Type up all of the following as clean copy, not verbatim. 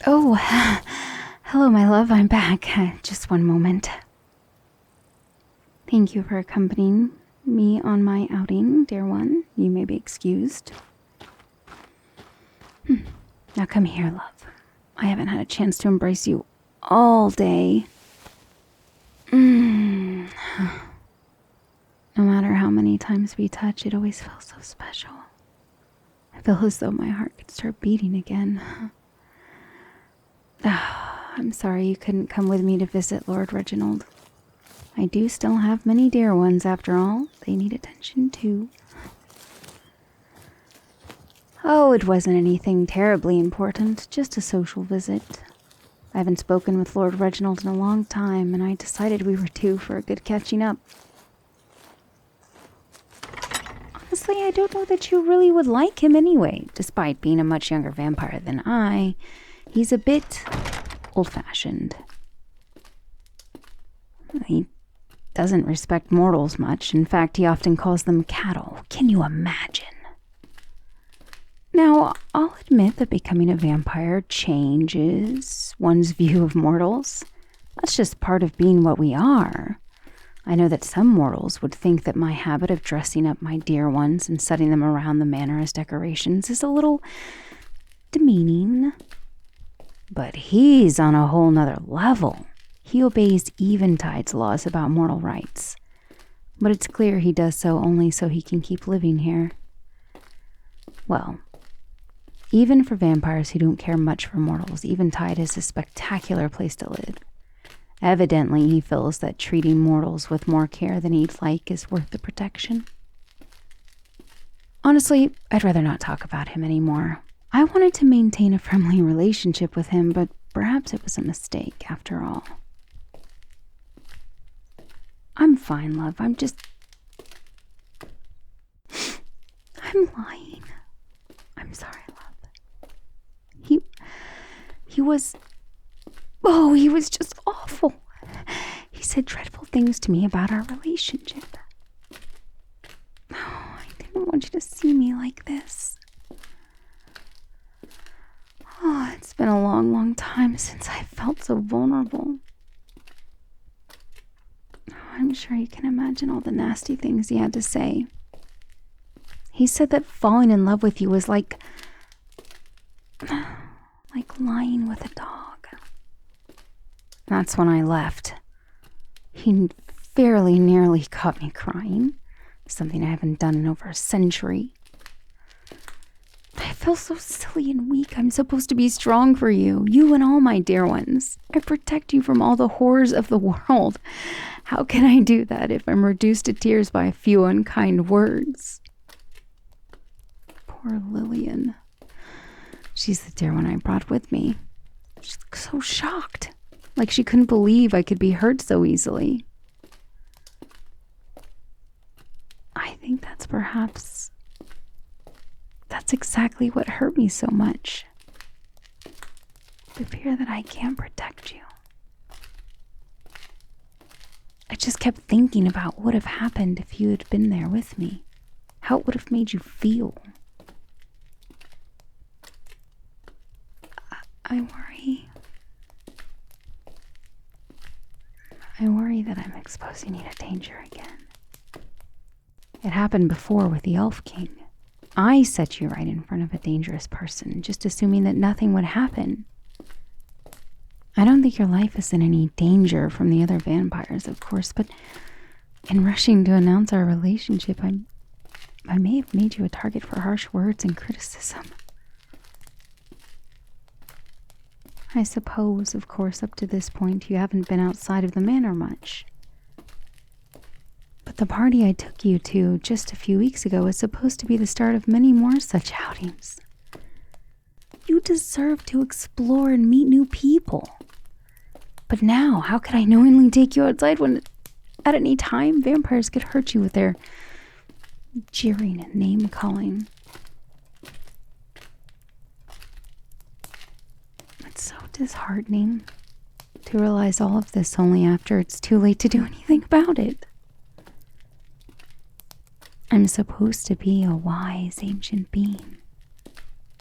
Oh, hello, my love. I'm back. Just one moment. Thank you for accompanying me on my outing, dear one. You may be excused. Now come here, love. I haven't had a chance to embrace you all day. No matter how many times we touch, it always feels so special. I feel as though my heart could start beating again. I'm sorry you couldn't come with me to visit Lord Reginald. I do still have many dear ones, after all. They need attention, too. Oh, it wasn't anything terribly important, just a social visit. I haven't spoken with Lord Reginald in a long time, and I decided we were due for a good catching up. Honestly, I don't know that you really would like him anyway, despite being a much younger vampire than I. He's a bit old-fashioned. He doesn't respect mortals much. In fact, he often calls them cattle. Can you imagine? Now, I'll admit that becoming a vampire changes one's view of mortals. That's just part of being what we are. I know that some mortals would think that my habit of dressing up my dear ones and setting them around the manor as decorations is a little demeaning. But he's on a whole nother level. He obeys Eventide's laws about mortal rights. But it's clear he does so only so he can keep living here. Well, even for vampires who don't care much for mortals, Eventide is a spectacular place to live. Evidently, he feels that treating mortals with more care than he'd like is worth the protection. Honestly, I'd rather not talk about him anymore. I wanted to maintain a friendly relationship with him, but perhaps it was a mistake after all. I'm fine, love. I'm lying. I'm sorry, love. He was just awful. He said dreadful things to me about our relationship. Oh, I didn't want you to see me like this. Oh, it's been a long, long time since I felt so vulnerable. Oh, I'm sure you can imagine all the nasty things he had to say. He said that falling in love with you was like lying with a dog. That's when I left. He fairly nearly caught me crying, something I haven't done in over a century. I feel so silly and weak. I'm supposed to be strong for you and all my dear ones. I protect you from all the horrors of the world. How can I do that if I'm reduced to tears by a few unkind words? Poor Lillian. She's the dear one I brought with me. She's so shocked. Like she couldn't believe I could be hurt so easily. I think that's exactly what hurt me so much. The fear that I can't protect you. I just kept thinking about what would have happened if you had been there with me. How it would have made you feel. I worry that I'm exposing you to danger again. It happened before with the Elf King. I set you right in front of a dangerous person, just assuming that nothing would happen. I don't think your life is in any danger from the other vampires, of course, but in rushing to announce our relationship, I may have made you a target for harsh words and criticism. I suppose, of course, up to this point, you haven't been outside of the manor much. But the party I took you to just a few weeks ago is supposed to be the start of many more such outings. You deserve to explore and meet new people. But now, how could I knowingly take you outside when at any time vampires could hurt you with their jeering and name-calling? It's so disheartening to realize all of this only after it's too late to do anything about it. I'm supposed to be a wise ancient being.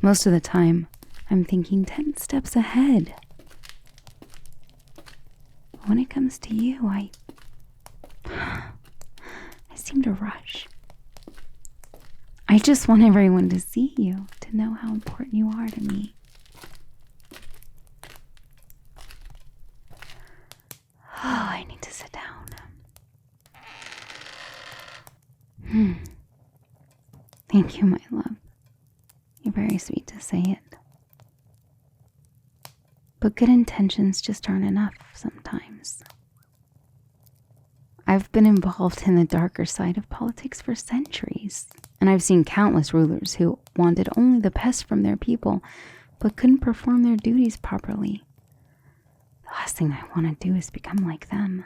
Most of the time, I'm thinking 10 steps ahead. When it comes to you, I seem to rush. I just want everyone to see you, to know how important you are to me. Oh, I need to sit down. Thank you, my love. You're very sweet to say it. But good intentions just aren't enough sometimes. I've been involved in the darker side of politics for centuries, and I've seen countless rulers who wanted only the best from their people, but couldn't perform their duties properly. The last thing I want to do is become like them.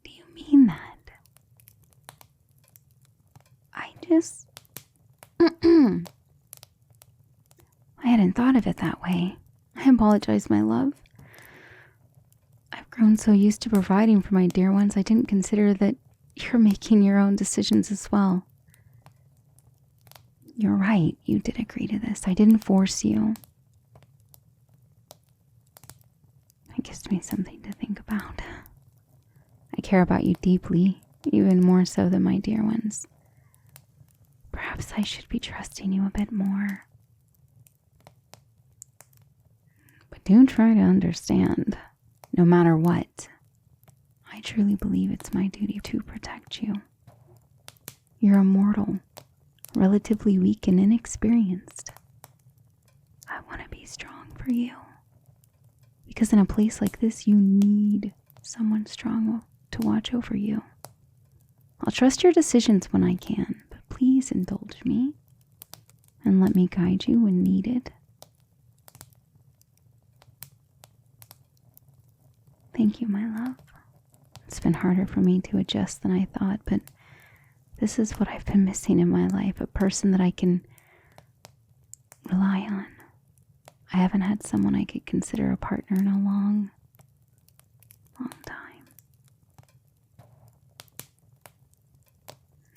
Do you mean that? I hadn't thought of it that way. I apologize, my love. I've grown so used to providing for my dear ones, I didn't consider that you're making your own decisions as well. You're right, you did agree to this. I didn't force you. It gives me something to think about. I care about you deeply, even more so than my dear ones. Perhaps I should be trusting you a bit more. But do try to understand, no matter what, I truly believe it's my duty to protect you. You're immortal, relatively weak and inexperienced. I want to be strong for you. Because in a place like this, you need someone strong to watch over you. I'll trust your decisions when I can, but please indulge me and let me guide you when needed. Thank you, my love. It's been harder for me to adjust than I thought, but this is what I've been missing in my life, a person that I can rely on. I haven't had someone I could consider a partner in a long, long time.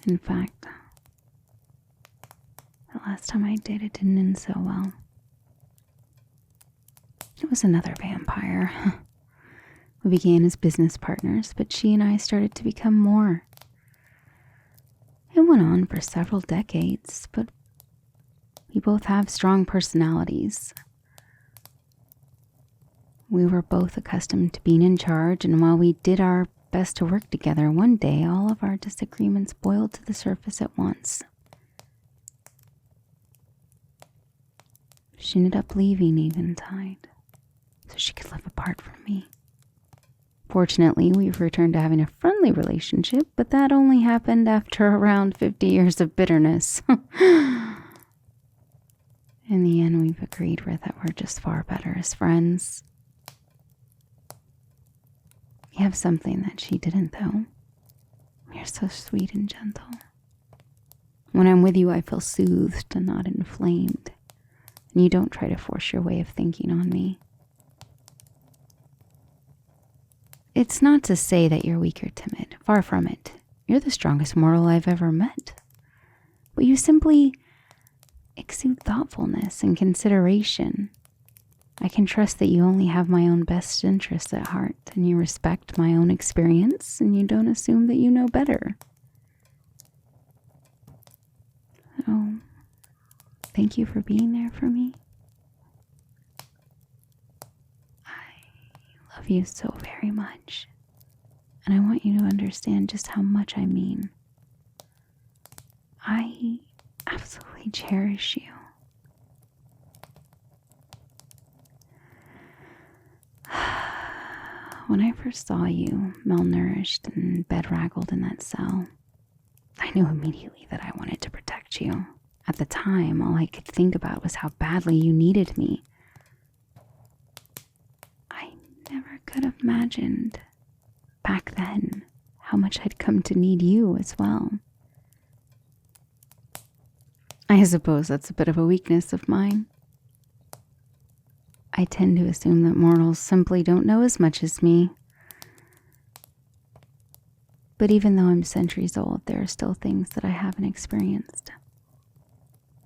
In fact, the last time I did, it didn't end so well. It was another vampire. We began as business partners, but she and I started to become more. It went on for several decades, but we both have strong personalities. We were both accustomed to being in charge, and while we did our best to work together, one day all of our disagreements boiled to the surface at once. She ended up leaving eventide, so she could live apart from me. Fortunately, we've returned to having a friendly relationship, but that only happened after around 50 years of bitterness. In the end, we've agreed that we're just far better as friends. You have something that she didn't, though. You're so sweet and gentle. When I'm with you, I feel soothed and not inflamed. And you don't try to force your way of thinking on me. It's not to say that you're weak or timid. Far from it. You're the strongest mortal I've ever met. But you simply exude thoughtfulness and consideration. I can trust that you only have my own best interests at heart, and you respect my own experience, and you don't assume that you know better. Oh, thank you for being there for me. I love you so very much, and I want you to understand just how much I mean. I absolutely cherish you. When I first saw you, malnourished and bedraggled in that cell, I knew immediately that I wanted to protect you. At the time, all I could think about was how badly you needed me. I never could have imagined, back then, how much I'd come to need you as well. I suppose that's a bit of a weakness of mine. I tend to assume that mortals simply don't know as much as me. But even though I'm centuries old, there are still things that I haven't experienced.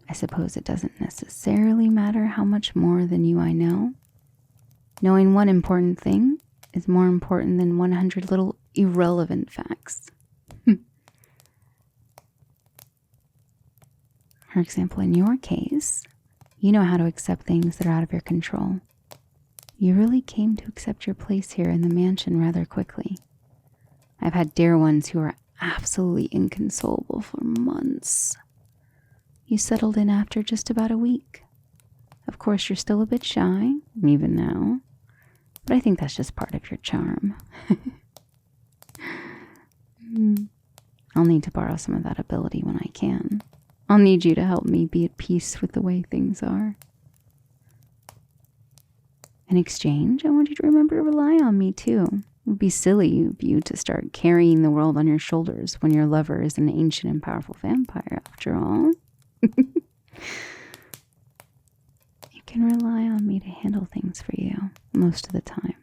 I suppose it doesn't necessarily matter how much more than you I know. Knowing one important thing is more important than 100 little irrelevant facts. For example, in your case, you know how to accept things that are out of your control. You really came to accept your place here in the mansion rather quickly. I've had dear ones who were absolutely inconsolable for months. You settled in after just about a week. Of course, you're still a bit shy, even now, but I think that's just part of your charm. I'll need to borrow some of that ability when I can. I'll need you to help me be at peace with the way things are. In exchange, I want you to remember to rely on me too. It would be silly of you to start carrying the world on your shoulders when your lover is an ancient and powerful vampire, after all. You can rely on me to handle things for you most of the time.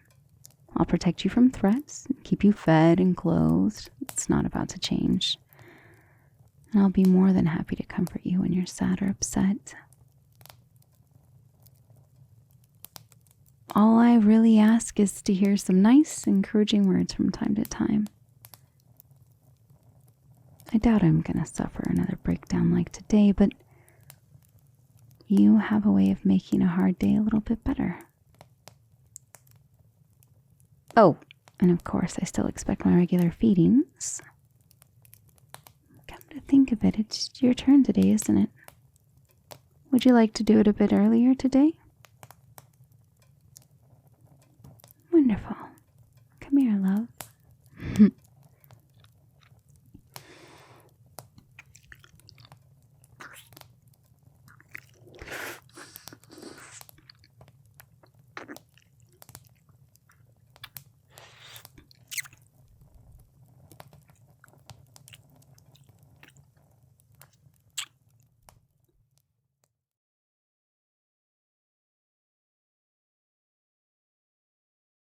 I'll protect you from threats, keep you fed and clothed. It's not about to change. And I'll be more than happy to comfort you when you're sad or upset. All I really ask is to hear some nice, encouraging words from time to time. I doubt I'm going to suffer another breakdown like today, but you have a way of making a hard day a little bit better. Oh, and of course, I still expect my regular feedings. Come to think of it, it's your turn today, isn't it? Would you like to do it a bit earlier today? Wonderful. Come here, love.